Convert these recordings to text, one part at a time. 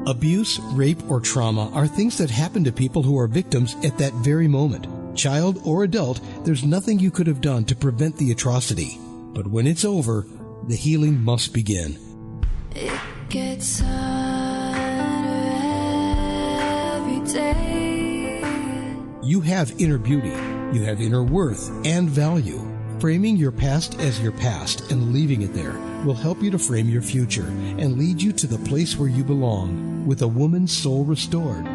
Abuse, rape, or trauma are things that happen to people who are victims at that very moment. Child or adult, there's nothing you could have done to prevent the atrocity. But when it's over, the healing must begin. It gets harder every day. You have inner beauty. You have inner worth and value. Framing your past as your past and leaving it there will help you to frame your future and lead you to the place where you belong, with a woman's soul restored.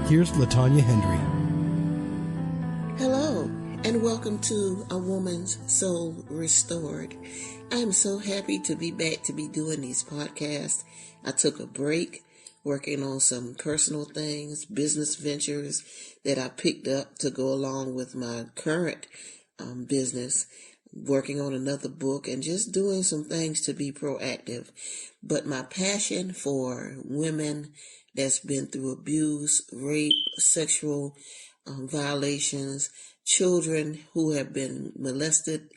Here's Latonia Hendry. Hello, and welcome to A Woman's Soul Restored. I'm so happy to be back to be doing these podcasts. I took a break working on some personal things, business ventures that I picked up to go along with my current business, working on another book and just doing some things to be proactive. But my passion for women that's been through abuse, rape, sexual violations, children who have been molested,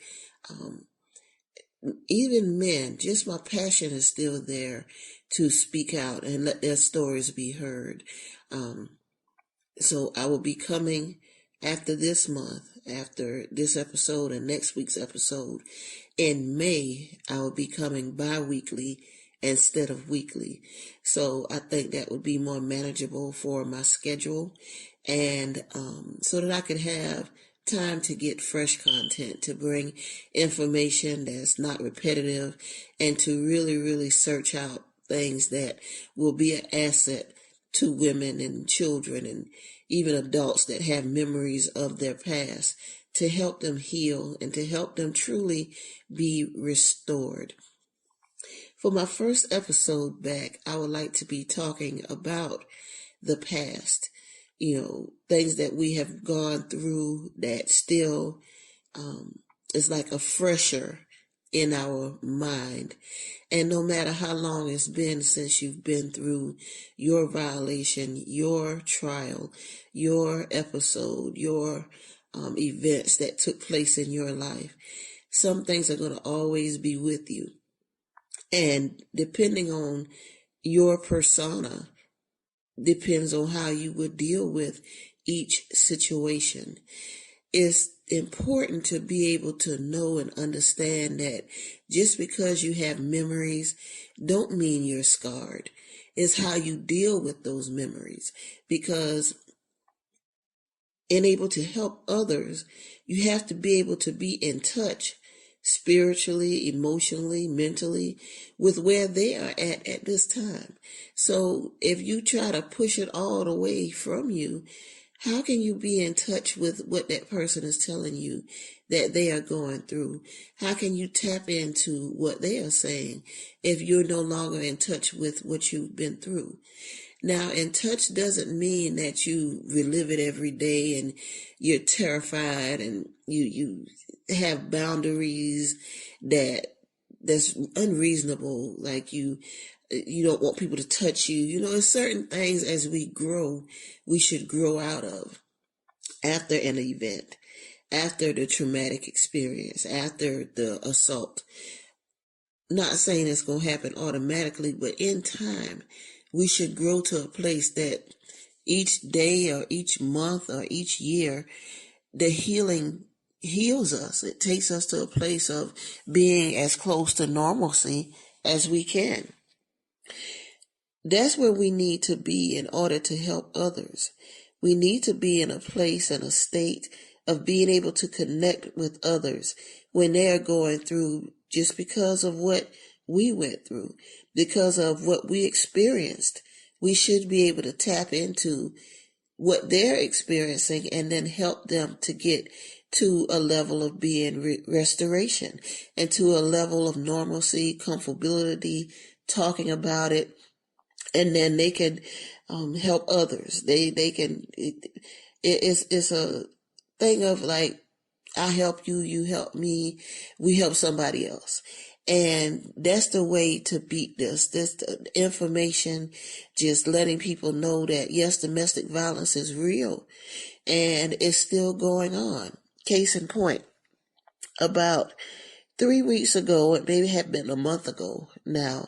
even men, just my passion is still there to speak out and let their stories be heard. So I will be coming after this month, after this episode and next week's episode. In May, I will be coming bi-weekly instead of weekly. So I think that would be more manageable for my schedule, and so that I could have time to get fresh content, to bring information that's not repetitive, and to really search out things that will be an asset to women and children and even adults that have memories of their past, to help them heal and to help them truly be restored. For my first episode back, I would like to be talking about the past, things that we have gone through that still is like a fresher in our mind. And no matter how long it's been since you've been through your violation, your trial, your episode, your events that took place in your life, some things are going to always be with you. And depending on your persona, depends on how you would deal with each situation. It's important to be able to know and understand that just because you have memories don't mean you're scarred. It's how you deal with those memories, because in able to help others, you have to be able to be in touch spiritually, emotionally, mentally, with where they are at this time. So if you try to push it all away from you, how can you be in touch with what that person is telling you that they are going through? How can you tap into what they are saying if you're no longer in touch with what you've been through? Now, in touch doesn't mean that you relive it every day and you're terrified and you have boundaries that's unreasonable, like you don't want people to touch you. There's certain things as we grow, we should grow out of after an event, after the traumatic experience, after the assault. Not saying it's going to happen automatically, but in time, we should grow to a place that each day or each month or each year, the healing heals us. It takes us to a place of being as close to normalcy as we can. That's where we need to be in order to help others. We need to be in a place and a state of being able to connect with others when they are going through, just because of what we went through, because of what we experienced. We should be able to tap into what they're experiencing and then help them to get to a level of being restoration and to a level of normalcy, comfortability, talking about it, and then they can help others. They can. It's a thing of like, I help you, you help me, we help somebody else. And that's the way to beat this. This information, just letting people know that, yes, domestic violence is real and it's still going on. Case in point, about 3 weeks ago, it maybe had been a month ago now,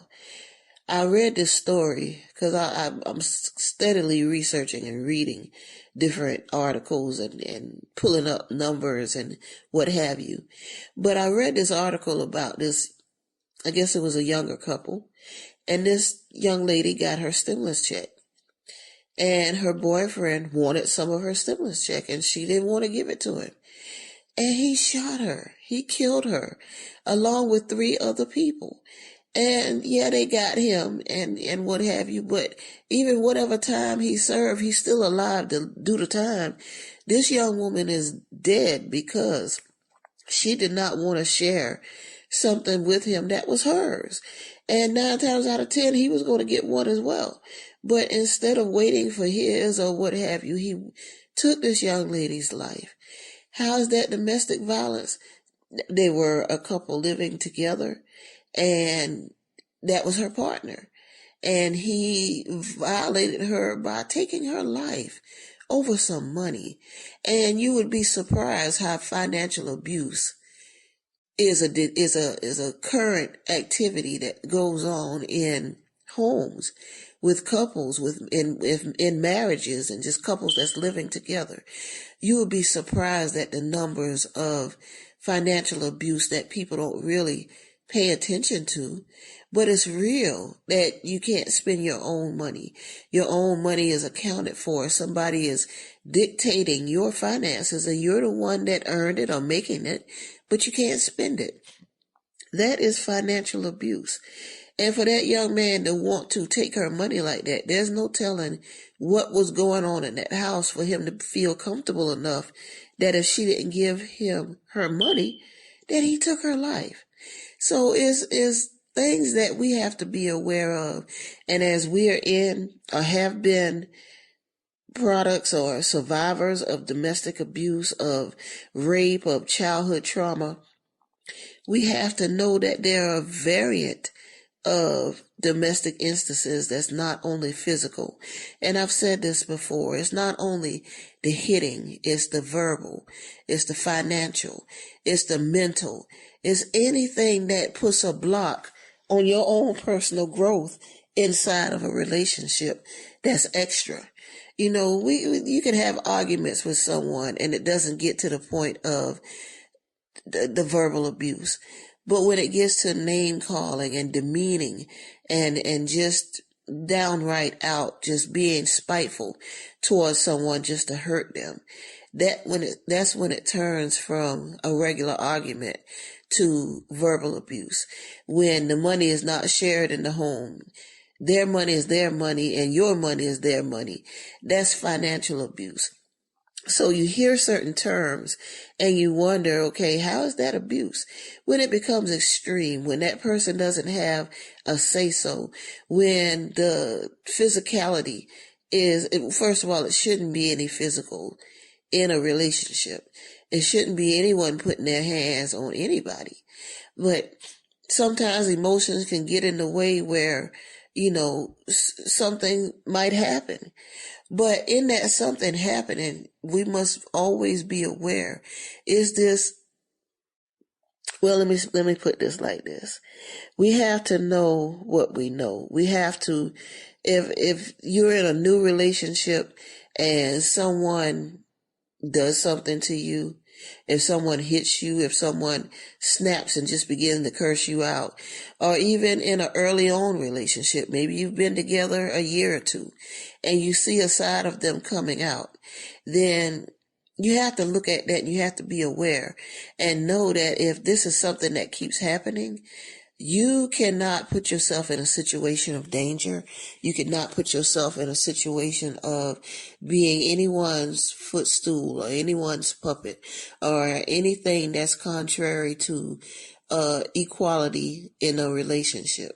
I read this story because I'm steadily researching and reading different articles and pulling up numbers and what have you. But I read this article about this, I guess it was a younger couple, and this young lady got her stimulus check. And her boyfriend wanted some of her stimulus check, and she didn't want to give it to him. And he shot her. He killed her, along with 3 other people. And yeah, they got him and what have you, but even whatever time he served, he's still alive to do the time. This young woman is dead because she did not want to share something with him that was hers. And 9 times out of 10, he was going to get one as well. But instead of waiting for his or what have you, he took this young lady's life. How is that domestic violence? They were a couple living together, and that was her partner. And he violated her by taking her life over some money. And you would be surprised how financial abuse is a current activity that goes on in homes with couples, in marriages, and just couples that's living together. You would be surprised at the numbers of financial abuse that people don't really pay attention to, but it's real that you can't spend your own money. Your own money is accounted for. Somebody is dictating your finances, and you're the one that earned it or making it, but you can't spend it. That is financial abuse. And for that young man to want to take her money like that, there's no telling what was going on in that house for him to feel comfortable enough that if she didn't give him her money, that he took her life. So is things that we have to be aware of. And as we are in or have been products or survivors of domestic abuse, of rape, of childhood trauma, we have to know that there are a variant of domestic instances that's not only physical. And I've said this before, it's not only the hitting, it's the verbal, it's the financial, it's the mental, it's anything that puts a block on your own personal growth inside of a relationship that's extra. You know, you can have arguments with someone and it doesn't get to the point of the verbal abuse. But when it gets to name calling and demeaning and just downright out, just being spiteful towards someone just to hurt them, that's when it turns from a regular argument to verbal abuse. When the money is not shared in the home, their money is their money and your money is their money. That's financial abuse. So you hear certain terms and you wonder, okay, how is that abuse? When it becomes extreme, when that person doesn't have a say-so, when the physicality first of all, it shouldn't be any physical in a relationship. It shouldn't be anyone putting their hands on anybody. But sometimes emotions can get in the way where, something might happen. But in that something happening, we must always be aware. Is this, well, let me put this like this. We have to know what we know. We have to, if you're in a new relationship and someone does something to you, if someone hits you, if someone snaps and just begins to curse you out, or even in an early on relationship, maybe you've been together a year or two and you see a side of them coming out, then you have to look at that and you have to be aware and know that if this is something that keeps happening, you cannot put yourself in a situation of danger. You cannot put yourself in a situation of being anyone's footstool or anyone's puppet or anything that's contrary to equality in a relationship.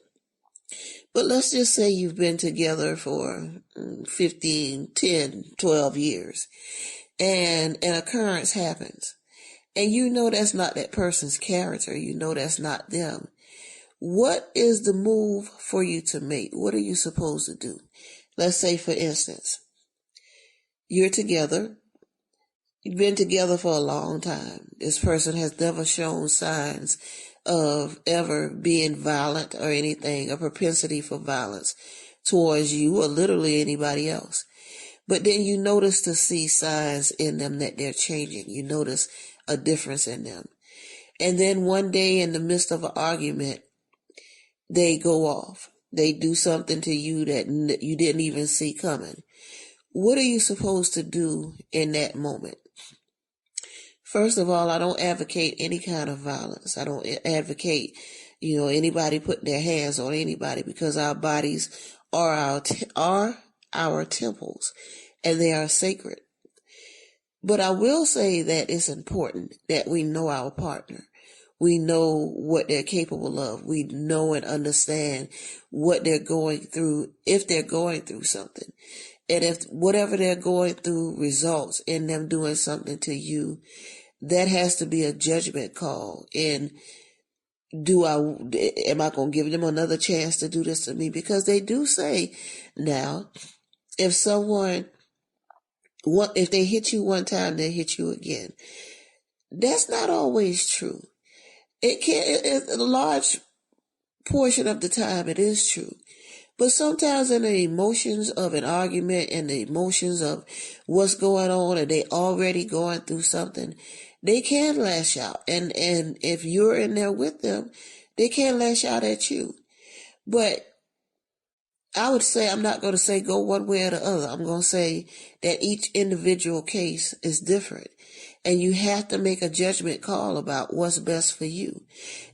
But let's just say you've been together for 15, 10, 12 years and an occurrence happens and you know that's not that person's character. You know that's not them. What is the move for you to make? What are you supposed to do? Let's say, for instance, you're together. You've been together for a long time. This person has never shown signs of ever being violent or anything, a propensity for violence towards you or literally anybody else. But then you notice to see signs in them that they're changing. You notice a difference in them. And then one day in the midst of an argument, they go off. They do something to you that you didn't even see coming. What are you supposed to do in that moment? First of all, I don't advocate any kind of violence. I don't advocate, anybody putting their hands on anybody, because our bodies are our temples and they are sacred. But I will say that it's important that we know our partner. We know what they're capable of. We know and understand what they're going through, if they're going through something. And if whatever they're going through results in them doing something to you, that has to be a judgment call. And am I going to give them another chance to do this to me? Because they do say now, if they hit you one time, they hit you again. That's not always true. A large portion of the time it is true. But sometimes in the emotions of an argument and the emotions of what's going on and they already going through something, they can lash out. And if you're in there with them, they can lash out at you. But I would say, I'm not going to say go one way or the other. I'm going to say that each individual case is different. And you have to make a judgment call about what's best for you.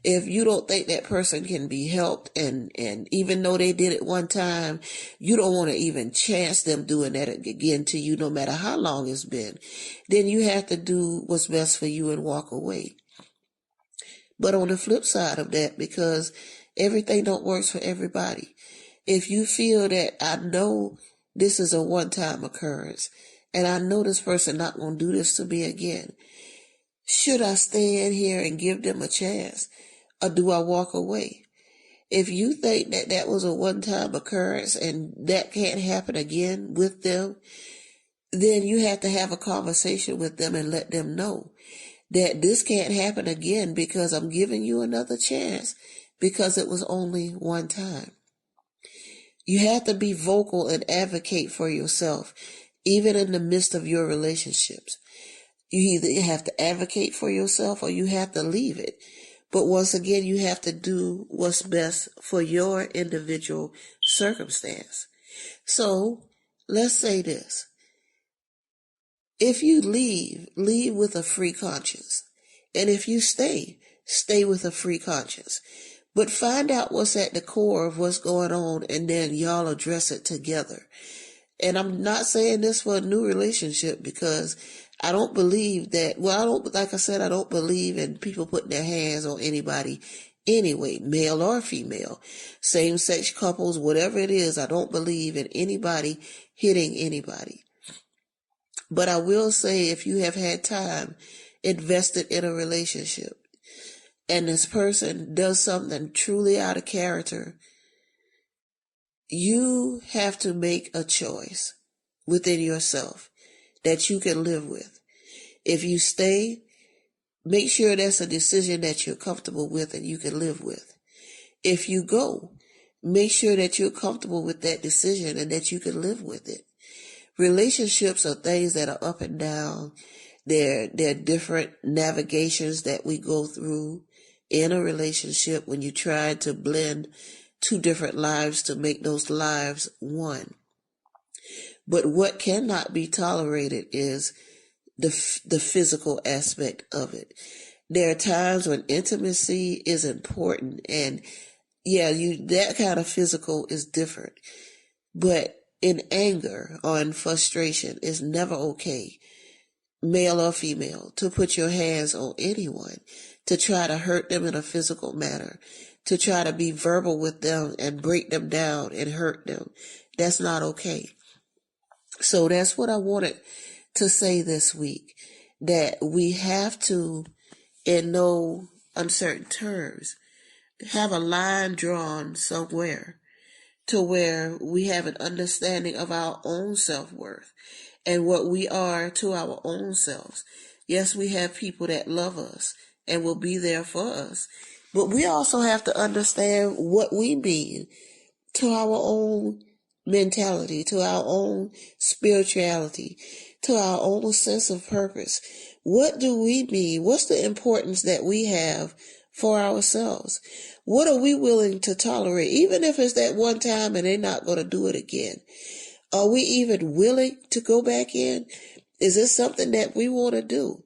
If you don't think that person can be helped, and even though they did it one time, you don't want to even chance them doing that again to you, no matter how long it's been, then you have to do what's best for you and walk away. But on the flip side of that, because everything don't work for everybody, if you feel that I know this is a one-time occurrence, and I know this person not going to do this to me again, should I stay in here and give them a chance, or do I walk away? If you think that that was a one-time occurrence and that can't happen again with them, then you have to have a conversation with them and let them know that this can't happen again, because I'm giving you another chance, because it was only one time. You have to be vocal and advocate for yourself, even in the midst of your relationships. You either have to advocate for yourself or you have to leave it. But once again, you have to do what's best for your individual circumstance. So let's say this. If you leave with a free conscience. And if you stay with a free conscience. But find out what's at the core of what's going on, and then y'all address it together. And I'm not saying this for a new relationship, because I don't believe that, I don't believe in people putting their hands on anybody anyway, male or female, same-sex couples, whatever it is. I don't believe in anybody hitting anybody. But I will say, if you have had time invested in a relationship, and this person does something truly out of character, you have to make a choice within yourself that you can live with. If you stay, make sure that's a decision that you're comfortable with and you can live with. If you go, make sure that you're comfortable with that decision and that you can live with it. Relationships are things that are up and down. They're different navigations that we go through in a relationship when you try to blend two different lives to make those lives one. But what cannot be tolerated is the physical aspect of it. There are times when intimacy is important, and that kind of physical is different. But in anger or in frustration, it's never okay, male or female, to put your hands on anyone, to try to hurt them in a physical manner, to try to be verbal with them and break them down and hurt them. That's not okay. So that's what I wanted to say this week, that we have to, in no uncertain terms, have a line drawn somewhere to where we have an understanding of our own self-worth and what we are to our own selves. Yes, we have people that love us and will be there for us, But we also have to understand what we mean to our own mentality, to our own spirituality, to our own sense of purpose. What do we mean? What's the importance that we have for ourselves? What are we willing to tolerate, even if it's that one time and they're not going to do it again? Are we even willing to go back in? Is this something that we want to do?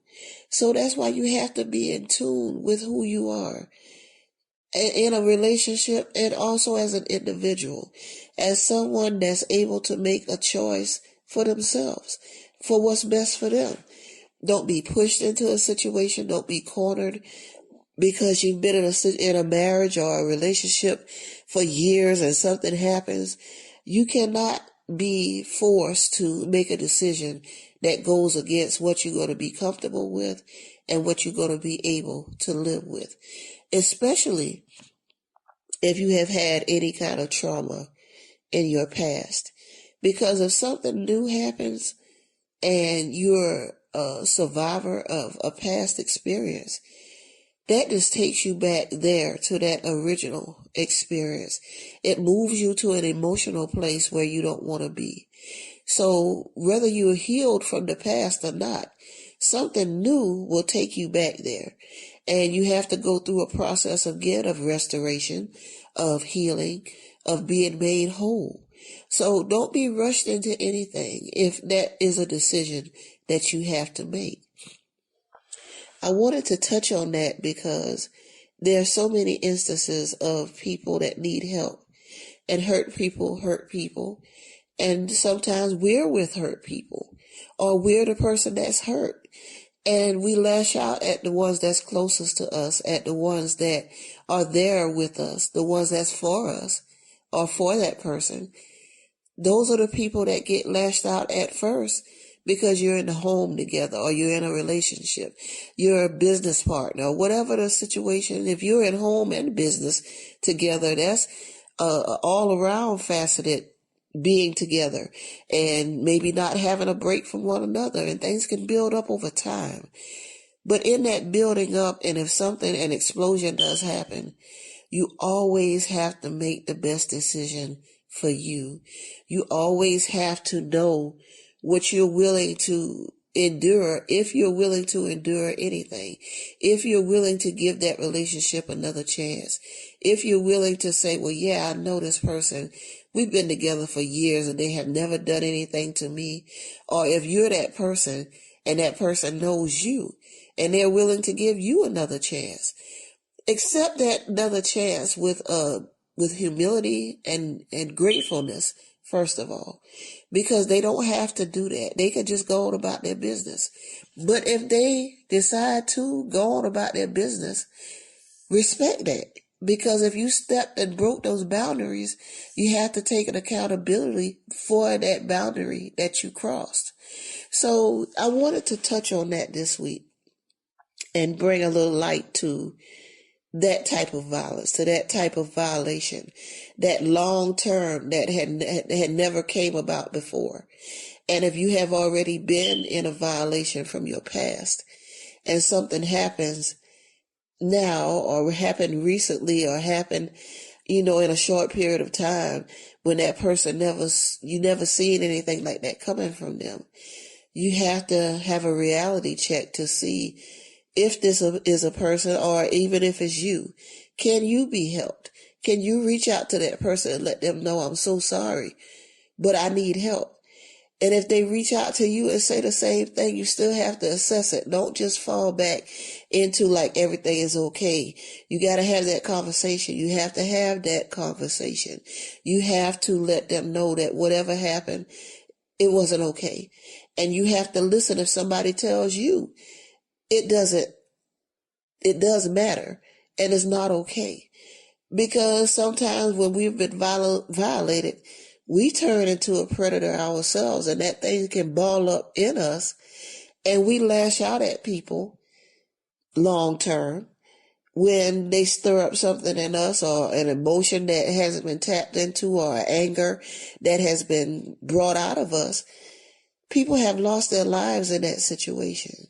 So that's why you have to be in tune with who you are in a relationship, and also as an individual, as someone that's able to make a choice for themselves, for what's best for them. Don't be pushed into a situation. Don't be cornered because you've been in a marriage or a relationship for years and something happens. You cannot be forced to make a decision that goes against what you're going to be comfortable with and what you're going to be able to live with, especially if you have had any kind of trauma in your past. Because if something new happens and you're a survivor of a past experience, that just takes you back there to that original experience. It moves you to an emotional place where you don't want to be. So whether you're healed from the past or not, something new will take you back there. And you have to go through a process again of restoration, of healing, of being made whole. So don't be rushed into anything if that is a decision that you have to make. I wanted to touch on that because there are so many instances of people that need help, and hurt people. And sometimes we're with hurt people, or we're the person that's hurt. And we lash out at the ones that's closest to us, at the ones that are there with us, the ones that's for us or for that person. Those are the people that get lashed out at first because you're in the home together, or you're in a relationship, you're a business partner, or whatever the situation. If you're in home and business together, that's all around faceted being together and maybe not having a break from one another, and things can build up over time. But in that building up, and if an explosion does happen, you always have to make the best decision for you. You always have to know what you're willing to endure, if you're willing to endure anything, if you're willing to give that relationship another chance, if you're willing to say, well, yeah, I know this person, we've been together for years and they have never done anything to me. Or if you're that person and that person knows you and they're willing to give you another chance, accept that another chance with humility and gratefulness, first of all, because they don't have to do that. They could just go on about their business. But if they decide to go on about their business, respect that. Because if you stepped and broke those boundaries, you have to take an accountability for that boundary that you crossed. So I wanted to touch on that this week and bring a little light to that type of violence, to that type of violation, that long term that had never came about before. And if you have already been in a violation from your past and something happens now, or happened recently, or happened, in a short period of time, when that person you never seen anything like that coming from them, you have to have a reality check to see if this is a person, or even if it's you. Can you be helped? Can you reach out to that person and let them know, I'm so sorry, but I need help? And if they reach out to you and say the same thing, you still have to assess it. Don't just fall back into like everything is okay. You got to have that conversation. You have to have that conversation. You have to let them know that whatever happened, it wasn't okay. And you have to listen if somebody tells you it does matter and it's not okay. Because sometimes when we've been violated, we turn into a predator ourselves, and that thing can ball up in us, and we lash out at people long term when they stir up something in us, or an emotion that hasn't been tapped into, or anger that has been brought out of us. People have lost their lives in that situation.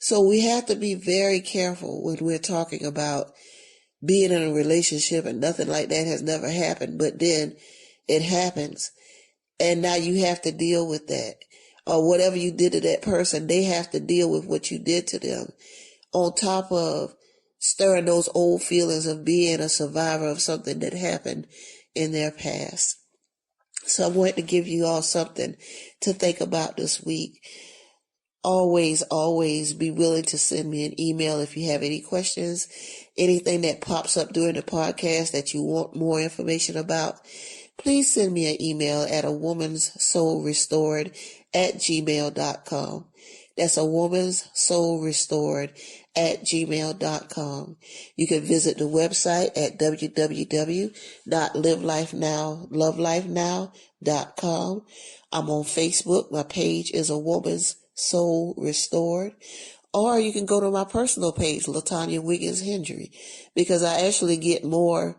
So we have to be very careful when we're talking about being in a relationship and nothing like that has never happened, but then it happens. And now you have to deal with that. Or whatever you did to that person, they have to deal with what you did to them. On top of stirring those old feelings of being a survivor of something that happened in their past. So I wanted to give you all something to think about this week. Always, always be willing to send me an email if you have any questions, anything that pops up during the podcast that you want more information about. Please send me an email at awomanssoulrestored@gmail.com. That's awomanssoulrestored@gmail.com. You can visit the website at www.lovelifenow.com. I'm on Facebook. My page is A Woman's Soul Restored. Or you can go to my personal page, Latonia Wiggins Hendry, because I actually get more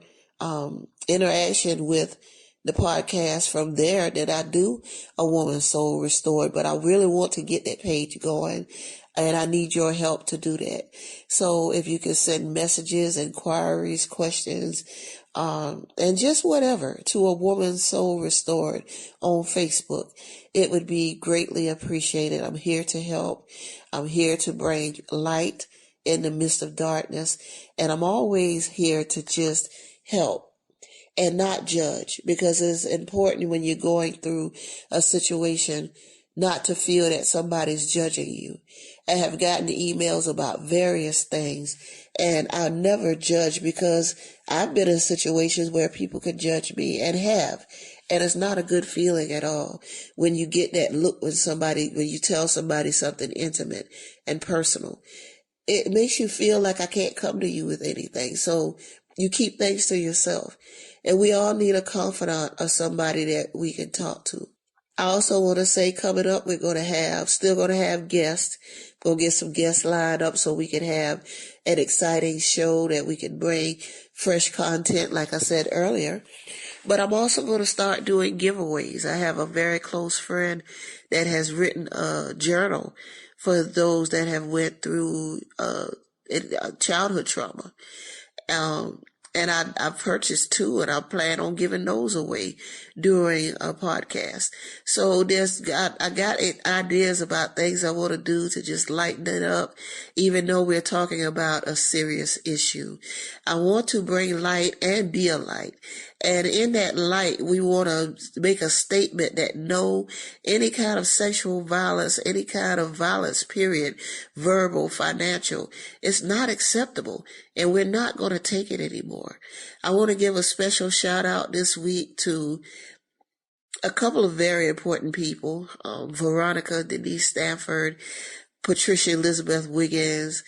interaction with the podcast from there than I do A Woman's Soul Restored. But I really want to get that page going, and I need your help to do that. So if you can send messages, inquiries, questions, and just whatever to A Woman's Soul Restored on Facebook, it would be greatly appreciated. I'm here to help. I'm here to bring light in the midst of darkness, and I'm always here to just help and not judge, because it's important when you're going through a situation not to feel that somebody's judging you. I have gotten emails about various things, and I'll never judge, because I've been in situations where people could judge me, and have. And it's not a good feeling at all when you get that look when you tell somebody something intimate and personal. It makes you feel like I can't come to you with anything. So you keep things to yourself. And we all need a confidant or somebody that we can talk to. I also want to say, coming up, we're still going to have guests. Go get some guests lined up so we can have an exciting show that we can bring fresh content, like I said earlier. But I'm also going to start doing giveaways. I have a very close friend that has written a journal for those that have went through childhood trauma. And I purchased 2, and I plan on giving those away during a podcast. So I got ideas about things I want to do to just lighten it up, even though we're talking about a serious issue. I want to bring light and be a light. And in that light, we want to make a statement that any kind of sexual violence, any kind of violence, period, verbal, financial, it's not acceptable. And we're not going to take it anymore. I want to give a special shout out this week to a couple of very important people, Veronica Denise Stanford, Patricia Elizabeth Wiggins,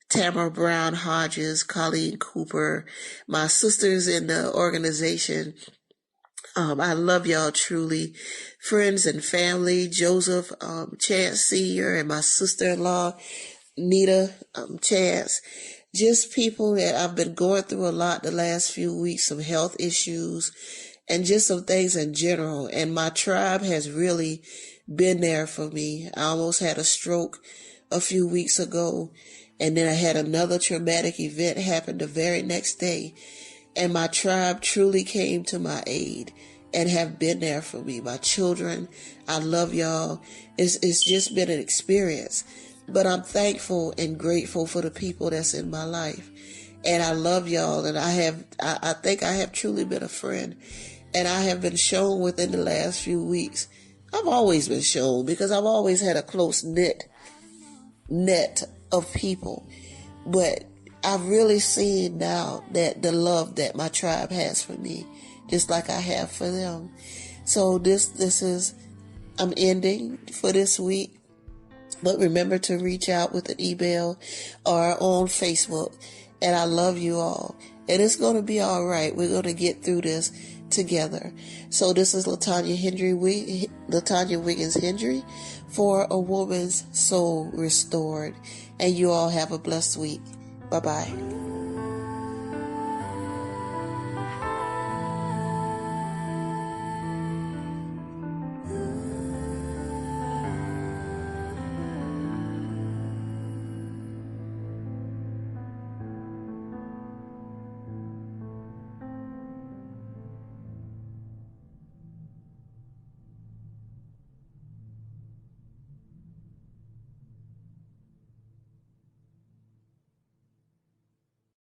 Tamara Brown Hodges, Colleen Cooper, my sisters in the organization. I love y'all truly. Friends and family, Joseph Chance Sr. and my sister-in-law, Nita Chance. Just people that I've been going through a lot the last few weeks, some health issues and just some things in general. And my tribe has really been there for me. I almost had a stroke a few weeks ago. And then I had another traumatic event happen the very next day. And my tribe truly came to my aid and have been there for me. My children, I love y'all. It's just been an experience. But I'm thankful and grateful for the people that's in my life. And I love y'all. And I think I have truly been a friend. And I have been shown within the last few weeks. I've always been shown, because I've always had a close net of people. But I've really seen now that the love that my tribe has for me, just like I have for them. So I'm ending for this week. But remember to reach out with an email or on Facebook. And I love you all. And it's going to be all right. We're going to get through this together. So this is Latonia Wiggins Hendry for A Woman's Soul Restored. And you all have a blessed week. Bye-bye.